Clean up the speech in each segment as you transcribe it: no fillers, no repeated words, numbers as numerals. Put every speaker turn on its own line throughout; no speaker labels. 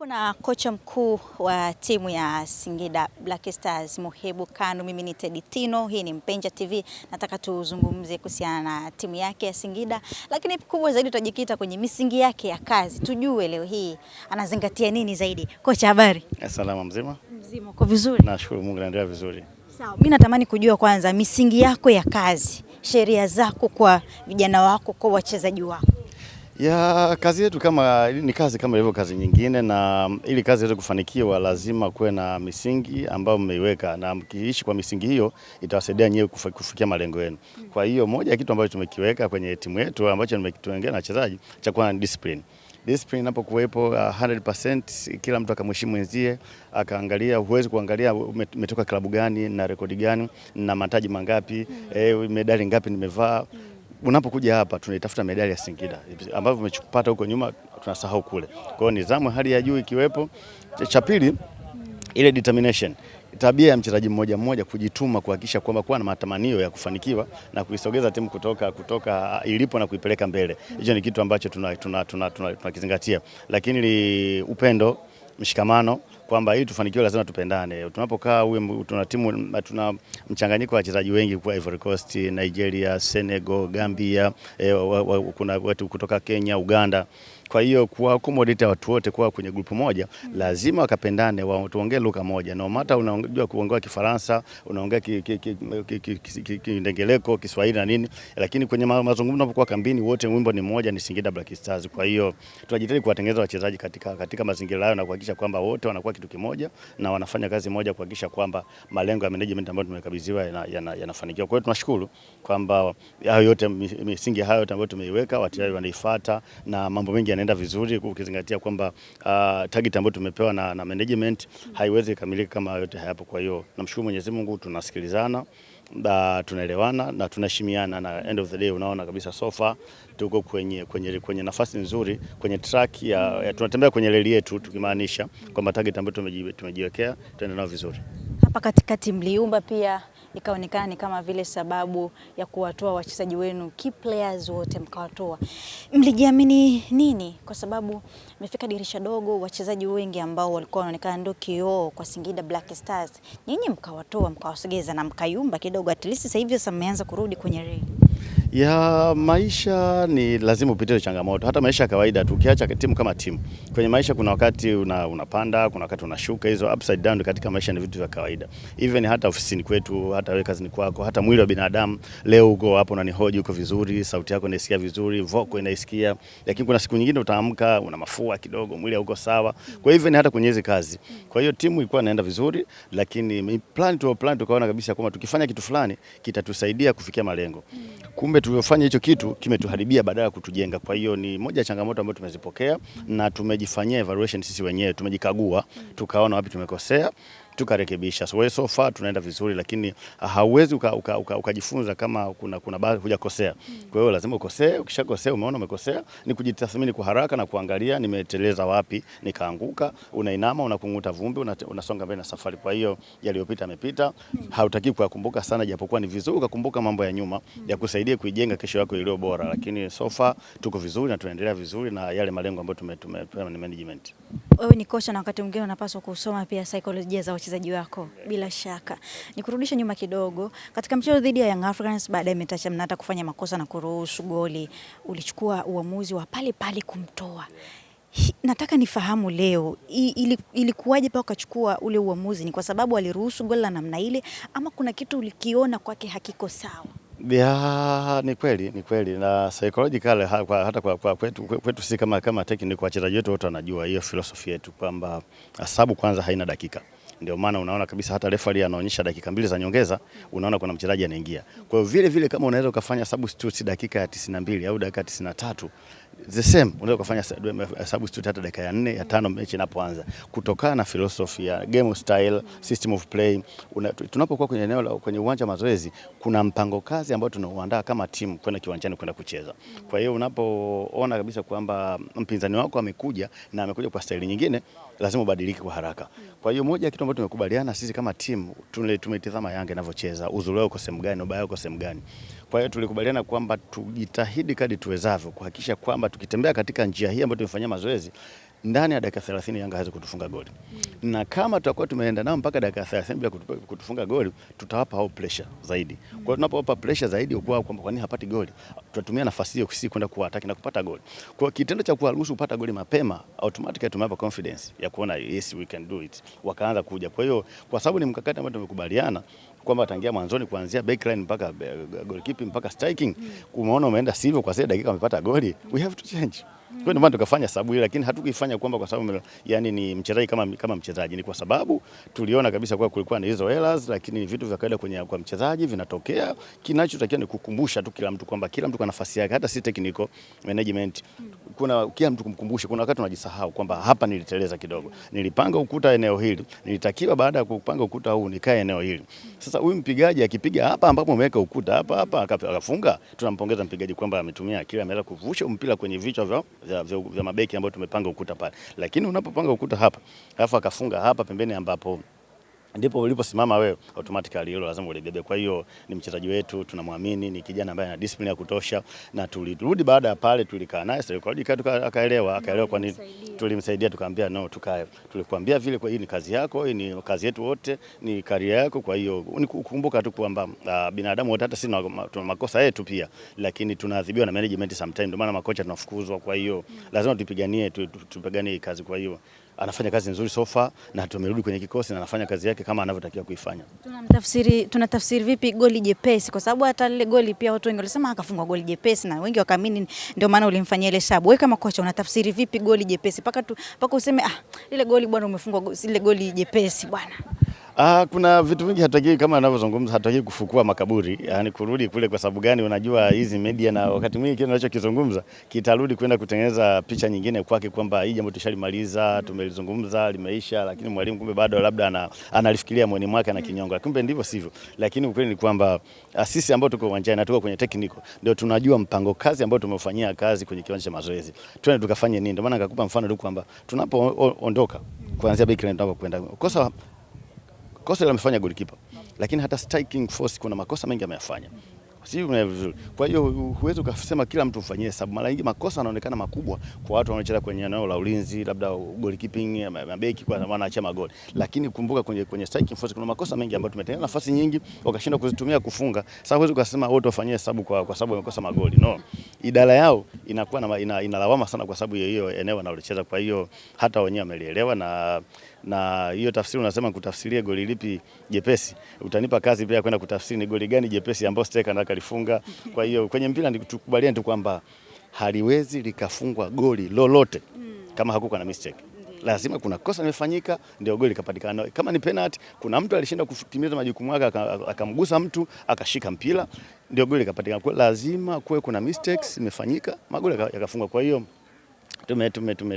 Na kocha mkuu wa timu ya Singida Black Stars Mohebu Kanu. Mimi ni Teddy Tino, hii ni Mpenja TV. Nataka tuzungumzie kuhusiana na timu yake ya Singida, lakini kubwa zaidi tutajikita kwenye misingi yake ya kazi. Tujue leo hii anazingatia nini zaidi. Kocha, habari?
Salama, mzima?
Mzima, uko vizuri?
Nashukuru Mungu, naendelea vizuri.
Sawa, mimi natamani kujua kwanza misingi yako ya kazi, sheria zako kwa vijana wako, kwa wachezaji wako.
Ya kazi yetu kama ni kazi kama ilivyo kazi nyingine, na ili kazi iweze kufanikiwa lazima kuwe na misingi ambayo mmeiweka, na mkiishi kwa misingi hiyo itawasaidia nyewe kufikia malengo yenu. Kwa hiyo moja ya kitu ambacho tumekiweka kwenye timu yetu ambacho nimekituongea na wachezaji, cha kwanza ni discipline. Discipline inapokuwepo 100%, kila mtu akamheshimu mwenzie, akaangalia, huwezi kuangalia umetoka klabu gani na rekodi gani na mataji mangapi, medali ngapi nimevaa. Unapokuja hapa tunaitafuta medali ya Singida ambavyo tumepata huko nyuma tunasahau kule. Kwa hiyo nidhamu hali ya juu ikiwepo. Cha pili, ile determination, tabia ya mchezaji mmoja mmoja kujituma, kuhakikisha kwamba kuwa na matamanio ya kufanikiwa na kuisogeza timu kutoka ilipo na kuipeleka mbele. Hicho ni kitu ambacho tunakizingatia. Lakini upendo, mshikamano, kwamba ili tufanikiwe lazima tupendane. Tunapokaa tuna mchanganyiko wa wachezaji wengi kwa Ivory Coast, Nigeria, Senegal, Gambia, kuna watu kutoka Kenya, Uganda. Kwa hiyo kwa accommodate watu wote kwa kwenye grupu moja, lazima wakapendane, tuongee lugha moja. No matter unajua kuongea Kifaransa, unaongea Kindengeleko, Kiswahili na nini, lakini kwenye mazungumzo unapokuwa kambini wote wimbo ni mmoja, ni Singida Black Stars. Kwa hiyo tunajitahidi kuwatengeneza wachezaji katika mazingira hayo na kuhakikisha kwamba wote wanakuwa kitu kimoja na wanafanya kazi moja kuhakikisha kwamba malengo ya management ambayo tumekabidhiwa yanafanikiwa. Kwa hiyo tunashukuru kwamba hayo yote, misingi hayo yote ambayo tumeiweka wachezaji wanaifuata na mambo mengi yanaenda vizuri, ukizingatia kwamba target ambayo tumepewa na management haiwezi kukamilika kama yote hayapo. Kwa hiyo namshukuru Mwenyezi Mungu, tunasikilizana, tunaelewana na tunaheshimiana, na end of the day unaona kabisa sofa tuko kwenye nafasi nzuri, kwenye track ya tunatembea kwenye reli yetu, tukimaanisha kwamba target ambayo tumejiwekea tuende nao vizuri.
Hapa katikati mliumba pia ikaonekana ni kama vile sababu ya kuwatoa wachezaji wenu, key players wote mkawatoa. Mlijiamini nini? Kwa sababu mmefika dirisha dogo, wachezaji wengi ambao walikuwa wanaonekana ndio kioo kwa Singida Black Stars, nyinyi mkawatoa, mkawasogeza na mkayumba kidogo. At least sasa hivi sasa mmeanza kurudi kwenye reli.
Ya maisha ni lazima upitie changamoto. Hata maisha ya kawaida tu, ukiacha timu kama timu. Kwenye maisha kuna wakati unapanda, kuna wakati unashuka. Hizo upside down katika maisha ni vitu vya kawaida. Even hata ofisini kwetu, hata wewe kazini kwako, hata mwili wa binadamu, leo uko hapo unanihoji uko vizuri, sauti yako inaisikia vizuri, vocal inaisikia. Lakini kuna siku nyingine utaamka una mafua kidogo, mwili hauko sawa. Kwa hivyo ni hata kwenye hizo kazi. Kwa hiyo timu ilikuwa inaenda vizuri, lakini plan tukaona kabisa kwamba tukifanya kitu fulani kitatusaidia kufikia malengo. Kumbe tuliofanya hicho kitu kimetuharibia badala ya kutujenga. Kwa hiyo ni moja ya changamoto ambayo tumezipokea na tumejifanyia evaluation sisi wenyewe, tumejikagua, tukaona wapi tumekosea, tukarekebisha. So far tunaenda vizuri, lakini hauwezi ukajifunza kama kuna baadhi hujakosea. Kwa hiyo lazima ukosee, ukishakosea umeona umekosea, ni kujitathmini kwa haraka na kuangalia nimeteleza wapi, nikaanguka, unainama, unakunguta vumbi, unasonga mbele na safari. Kwa hiyo yaliyopita yamepita, hautaki kuyakumbuka sana, japokuwa ni vizuri ukakumbuka mambo ya nyuma ya kusaidia kuijenga kesho yako iliyo bora. Lakini so far tuko vizuri na tunaendelea vizuri na yale malengo ambayo tumepewa na management.
Wewe ni kocha na wakati mwingine unapaswa kusoma pia psychology za wachezaji wako. Bila shaka nikurudisha nyuma kidogo, katika mchezo dhidi ya Young Africans, baada ya Metacha Mnata kufanya makosa na kuruhusu goli, ulichukua uamuzi wa pale kumtoa. Nataka nifahamu leo ilikuwaje mpaka ukachukua ule uamuzi? Ni kwa sababu aliruhusu goli la namna ile ama kuna kitu ulikiona kwake hakiko sawa?
Ya, ni kweli na psychological hata kwa kwetu si kama technical, wachezaji wetu wote wanajua hiyo philosophy yetu kwamba sababu kwanza haina dakika. Ndio maana unaona kabisa hata referee anaonyesha dakika 2 za nyongeza, unaona kuna mchezaji anaingia. Kwa hiyo vile kama unaweza ukafanya substitute dakika ya 92 au dakika 93, the same unaweza kufanya substitute hata dakika ya 4 ya 5 mechi inapoanza, kutokana na philosophy ya game style, system of play. Tunapokuwa kwenye eneo kwenye uwanja wa mazoezi, kuna mpango kazi ambao tunauandaa kama timu kwenda kiwanjani kwenda kucheza. Kwa hiyo unapoona kabisa kwamba mpinzani wako amekuja na amekuja kwa staili nyingine, lazima ubadilike kwa haraka. Kwa hiyo moja ya kitu ambacho tumekubaliana sisi kama timu, tumetazama Yanga inavyocheza, uzuri wao uko sehemu gani, ubaya wao uko sehemu gani. Kwa hiyo tulikubaliana kwamba tujitahidi kadri tuwezavyo kuhakikisha kwamba tukitembea katika njia hii ambayo tumefanyia mazoezi ndani ya dakika 30 Yanga hawezi kutufunga goli. Na kama tutakuwa tumeenda nao mpaka dakika 30 bila kutufunga goli, tutawapa hao pressure zaidi. Kwa hiyo tunapowapa pressure zaidi kwa kwamba kwa nini hapati goli, tutatumia nafasi hiyo sisi kwenda kuataki na kupata goli. Kwa kitendo cha kuwaruhusu kupata goli mapema, automatically tumewapa confidence ya kuona yes we can do it. Wakaanza kuja. Kwa hiyo kwa sababu ni mkakati ambao tumekubaliana kwamba tangia mwanzoni kuanzia backline mpaka goalkeeping mpaka striking, umeona umeenda sivyo kwa sababu dakika wamepata goli, we have to change. Kwa hiyo ndio maana tukafanya sababu ile, lakini hatukuifanya kwamba kwa sababu yani ni mchezaji kama mchezaji, ni kwa sababu tuliona kabisa kwa kulikuwa na hizo errors, lakini vitu vya kawaida kwa mchezaji vinatokea. Kinachotakiwa ni kukumbusha tu kila mtu kwamba kila mtu kwa nafasi yake, hata si technical management. Kuna kila mtu kumkumbushe, kuna wakati unajisahau kwamba hapa niliteleza kidogo, nilipanga ukuta eneo hili, nilitakiwa baada ya kupanga ukuta huu nikae eneo hili. Sasa huyu mpigaji akipiga hapa ambapo umeweka ukuta hapa akafunga, tunampongeza mpigaji kwamba ametumia akili, ameweza kuvusha mpira kwenye vichwa vya mabeki ambao tumepanga ukuta pale. Lakini unapopanga ukuta hapa alafu akafunga hapa pembeni ambapo ndipo uliposimama wewe, automatically hilo lazima ulibebe. Kwa hiyo ni mchezaji wetu, tunamwamini, ni kijana ambaye ana discipline ya kutosha, na tulirudi baada ya pale tulikaa naye, akaelewa kwa nini tulimsaidia, tukamwambia no, tukae. Tulikwambia vile, kwa hii ni kazi yako, hii ni kazi yetu wote, ni career yako. Kwa hiyo unikumbuka tu kwamba binadamu wote, hata sisi tuna makosa yetu pia, lakini tunaadhibiwa na management sometimes, ndio maana makocha tunafukuzwa. Kwa hiyo lazima tupiganie kazi. Kwa hiyo anafanya kazi nzuri so far, na tumerudi kwenye kikosi na anafanya kazi yake kama anavyotakiwa kuifanya.
Tunatafsiri vipi goli jepesi? Kwa sababu hata ile goli pia watu wengi walisema akafungwa goli jepesi, na wengi wakaamini ndio maana ulimfanyia ile sababu. Wewe kama kocha unatafsiri vipi goli jepesi mpaka useme ile goli bwana umefungwa ile goli jepesi bwana?
Kuna vitu vingi hataki, kama anavyozungumza, hataki kufukua makaburi, yani kurudi kule. Kwa sababu gani? Unajua hizi media na wakati mwingi kile anachokizungumza kitarudi kwenda kutengeneza picha nyingine kwake kwamba hii jambo tushalimaliza, tumelizungumza, limeisha, lakini mwalimu kumbe bado labda analifikiria moyoni mwake na kinyonga. Kumbe ndivyo sivyo. Lakini ukweli ni kwamba sisi ambao tuko uwanjani na tuko kwenye technical ndio tunajua mpango kazi ambao tumefanyia kazi kwenye kiwanja cha mazoezi. Twende tukafanye nini? Ndio maana nikakupa mfano tu kwamba tunapoondoka kuanzia backline tunapokwenda, kosa ile amefanya goalkeeper, lakini hata striking force kuna makosa mengi ameyafanya. Vizuri. Kwa hiyo huwezi ukasema kila mtu mfanyie sababu. Mara nyingi makosa yanaonekana makubwa kwa watu wanaocheza kwenye eneo la ulinzi, labda goalkeeping, mabeki kwa wanaacha magoli. Lakini kumbuka kwenye striking force kuna makosa mengi ambayo tumetengeneza nafasi nyingi wakashindwa kuzitumia kufunga. Sasa huwezi ukasema wote wafanyie sababu kwa sababu wamekosa magoli. No. Idara yao inakuwa inalawama sana kwa sababu hiyo eneo wanalocheza. Kwa hiyo hata wenyewe wamelielewa, na hiyo tafsiri unasema kutafsiria goli lipi jepesi, utanipa kazi pia kwenda kutafsiri ni goli gani jepesi ambao striker anataka lifunga. Kwa hiyo kwenye mpira tukubaliane tu kwamba haliwezi likafungwa goli lolote kama hakuko na mistake. Lazima kuna kosa limefanyika ndio goli likapatikana. Kama ni penalty, kuna mtu alishinda kutimiza majukumu yake akamgusa mtu akashika mpira ndio goli likapatikana. Kwa lazima kuwe kuna mistakes imefanyika, magoli yakafungwa. Kwa hiyo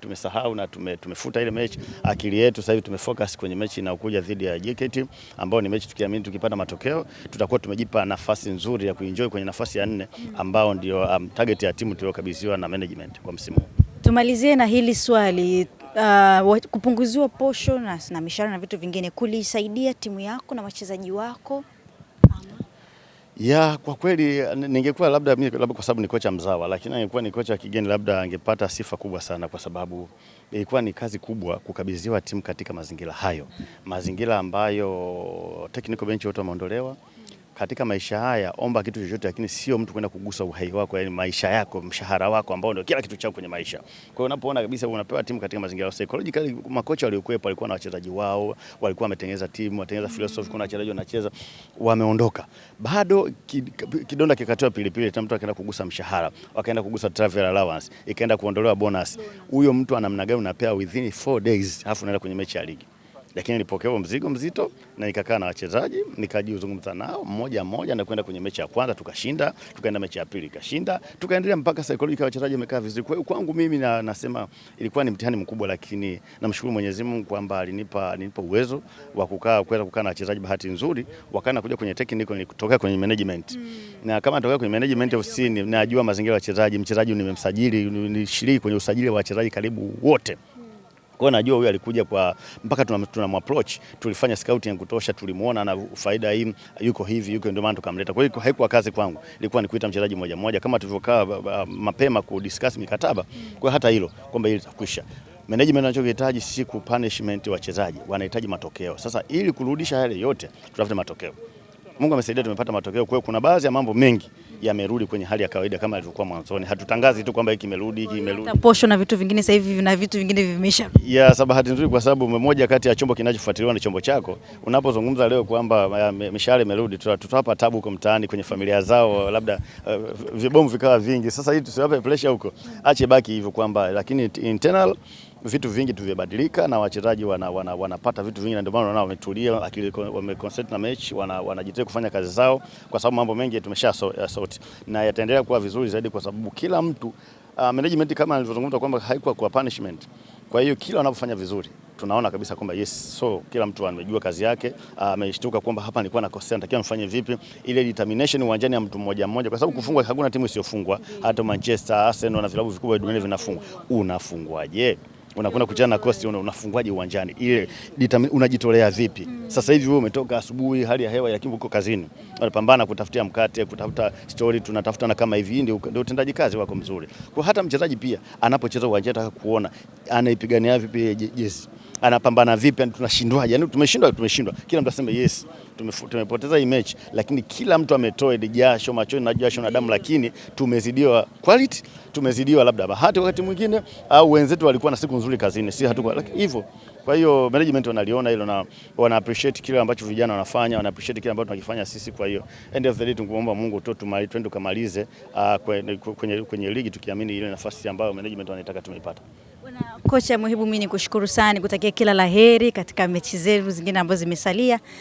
tumesahau na tumefuta ile mechi. Akili yetu sasa hivi tumefocus kwenye mechi inayokuja dhidi ya JKT, ambao ni mechi tukiamini tukipata matokeo tutakuwa tumejipa nafasi nzuri ya kuenjoy kwenye nafasi ya 4 ambao ndio target ya timu tuliyokabidhiwa na management kwa msimu.
Tumalizie na hili swali, kupunguziwa posho na mishahara na vitu vingine kulisaidia timu yako na wachezaji wako?
Ya, kwa kweli ningekuwa labda kwa sababu ni kocha mzawa, lakini angekuwa ni kocha wa kigeni labda angepata sifa kubwa sana, kwa sababu ilikuwa ni kazi kubwa kukabidhiwa timu katika mazingira hayo, mazingira ambayo technical bench wote wameondolewa. Katika maisha haya omba kitu chochote, lakini sio mtu kwenda kugusa uhai wako, yani maisha yako, mshahara wako ambao ndio kila kitu chako kwenye maisha. Kwa hiyo unapoona kabisa unapewa timu katika mazingira psychologically, makocha waliokuwepo walikuwa na wachezaji wao, walikuwa wametengeneza timu, watengeneza philosophy, kuna wachezaji wanacheza wameondoka. Bado kidonda kikatoa pilipili, mtu akaenda kugusa mshahara, wakaenda kugusa travel allowance, ikaenda kuondolewa bonus. Huyo mtu ana namna gani unapewa within 4 days alafu unaenda kwenye mechi ya ligi? Lakini nilipokea mzigo mzito na nikakaa na wachezaji, nikajizungumza nao mmoja mmoja na kwenda kwenye mechi ya kwanza tukashinda, tukaenda mechi ya pili kashinda, tukaendelea mpaka psychological wachezaji wamekaa vizuri. Kwa hiyo kwangu mimi nasema ilikuwa ni mtihani mkubwa, lakini namshukuru Mwenyezi Mungu kwamba alinipa uwezo wa kukaa na wachezaji. Bahati nzuri wakana kuja kwenye technical, nilitoka kwenye management. Na kama natoka kwenye management ofisini, najua mazingira ya wachezaji, mchezaji nimemsajili, nilishiriki kwenye usajili wa wachezaji karibu wote. Kwa najua huyu alikuja mpaka tunamapproach, tulifanya scouting ya kutosha, tulimuona na faida hii, yuko hivi, ndio maana tukamleta. Kwa hiyo haikuwa kazi kwangu, ilikuwa ni kuita mchezaji mmoja mmoja kama tulivyokaa mapema kudiscuss mikataba. Kwa hata hilo kwamba ile itakwisha. Management wanachokihitaji si ku punishment wachezaji, wanahitaji matokeo. Sasa ili kurudisha yale yote tutafute matokeo. Mungu amesaidia, tumepata matokeo. Kwa hiyo kuna baadhi ya mambo mengi yamerudi kwenye hali ya kawaida kama ilivyokuwa mwanzoni. Hatutangazi tu kwamba hiki kimerudi, hiki kimerudi.
Posho na vitu vingine sasa hivi na vitu vingine vimesha.
Ya bahati nzuri kwa sababu mmoja kati ya chombo kinachofuatiliwa ni chombo chako. Unapozungumza leo kwamba mishahara imerudi, tutawapa tabu huko mtaani kwenye familia zao, labda vibomu vikawa vingi. Sasa hii tusiwape pressure huko. Ache baki hivyo kwamba, lakini internal vitu vingi tuvibadilika na wachezaji wanapata vitu vingi, na ndio maana wametulia, akili wameconcentrate na mechi, wanajitahidi kufanya kazi zao kwa sababu mambo mengi tumesha sort na yataendelea kuwa vizuri zaidi kwa sababu kila mtu management kama alivyozungumza kwamba haikuwa kwa punishment. Kwa hiyo kila wanapofanya vizuri tunaona kabisa kwamba yes, so kila mtu amejua kazi yake, ameshtuka kwamba hapa nilikuwa nakosea, natakiwa mfanye vipi. Ile determination uwanjani ya mtu mmoja mmoja, kwa sababu kufungwa, hakuna timu isiyofungwa. Hata Manchester, Arsenal na vilabu vikubwa duniani vinafungwa. Unafungwaje? Unakwenda kucheza na Coast, unafungwaje uwanjani? Ile unajitolea vipi? Sasa hivi wewe umetoka asubuhi, hali ya hewa ya kimbo uko kazini, unapambana kutafutia mkate, kutafuta story, tunatafutana kama hivi, ndio utendaji kazi wako mzuri. Kwa hata mchezaji pia anapocheza uwanjani anataka kuona anaipigania vipi jezi, anapambana vipi, tunashindwaje? Yani tumeshindwa. Kila mtu aseme yes, tumepoteza hii mechi, lakini kila mtu ametoa ile jasho, machoni na jasho na damu, lakini tumezidiwa quality, tumezidiwa labda bahati wakati mwingine, au wenzetu walikuwa na siku nzuri kazini, si hatukuwa hivyo. Kwa hiyo management wanaliona hilo na wana appreciate kile ambacho vijana wanafanya, wana appreciate kile ambacho tunakifanya sisi. Kwa hiyo end of the day tungeomba Mungu tu twende kumalize kwenye ligi tukiamini ile nafasi ambayo management wanataka tumeipata.
Bwana kocha Muhibu, mimi nikushukuru sana, nikutakia kila laheri katika mechi zetu zingine ambazo zimesalia.